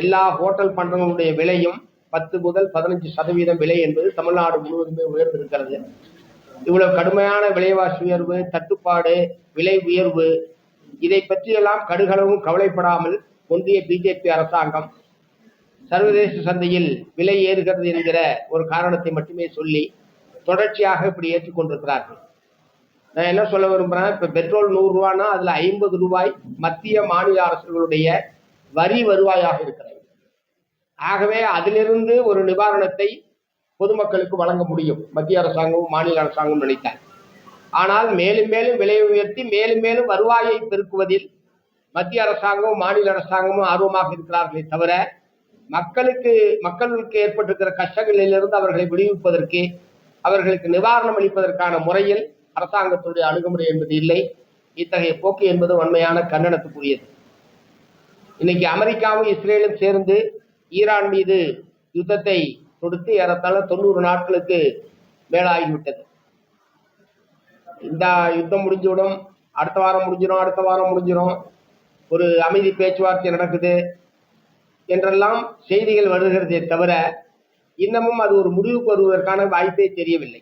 எல்லா ஹோட்டல் பண்டங்களுடைய விலையும் 10 முதல் 15% விலை என்பது தமிழ்நாடு முழுவதுமே உயர்ந்திருக்கிறது. இவ்வளவு கடுமையான விலைவாசி உயர்வு, தட்டுப்பாடு, விலை உயர்வு, இதை பற்றியெல்லாம் கடுகளவும் கவலைப்படாமல் ஒன்றிய பிஜேபி அரசாங்கம் சர்வதேச சந்தையில் விலை ஏறுகிறது என்கிற ஒரு காரணத்தை மட்டுமே சொல்லி தொடர்ச்சியாக இப்படி ஏற்றுக்கொண்டிருக்கிறார்கள். நான் என்ன சொல்ல விரும்புறேன், இப்ப பெட்ரோல் 100 ரூபாய்னா அதுல 50 ரூபாய் மத்திய மாநில அரசுகளுடைய வரி வருவாயாக இருக்கிறது. ஆகவே அதிலிருந்து ஒரு நிவாரணத்தை பொதுமக்களுக்கு வழங்க முடியும் மத்திய அரசாங்கமும் மாநில அரசாங்கம் நினைத்தார். ஆனால் மேலும் மேலும் விலை உயர்த்தி மேலும் மேலும் வருவாயை பெருக்குவதில் மத்திய அரசாங்கமும் மாநில அரசாங்கமும் ஆர்வமாக இருக்கிறார்களே தவிர மக்களுக்கு ஏற்பட்டிருக்கிற கஷ்டங்களிலிருந்து அவர்களை விடுவிப்பதற்கு, அவர்களுக்கு நிவாரணம் அளிப்பதற்கான முறையில் அரசாங்கத்துடைய அணுகுமுறை என்பது இல்லை. இத்தகைய போக்கு என்பது உண்மையான கண்டனத்துக்குரியது. இன்னைக்கு அமெரிக்காவும் இஸ்ரேலும் சேர்ந்து ஈரான் மீது யுத்தத்தை தொடுத்து ஏறத்தாழ 90 நாட்களுக்கு மேலாகிவிட்டது. இந்த யுத்தம் முடிஞ்சுவிடும், அடுத்த வாரம் முடிஞ்சிடும், ஒரு அமைதி பேச்சுவார்த்தை நடக்குது என்றெல்லாம் செய்திகள் வருகிறதே தவிர இன்னமும் அது ஒரு முடிவுக்கு வருவதற்கான வாய்ப்பே தெரியவில்லை.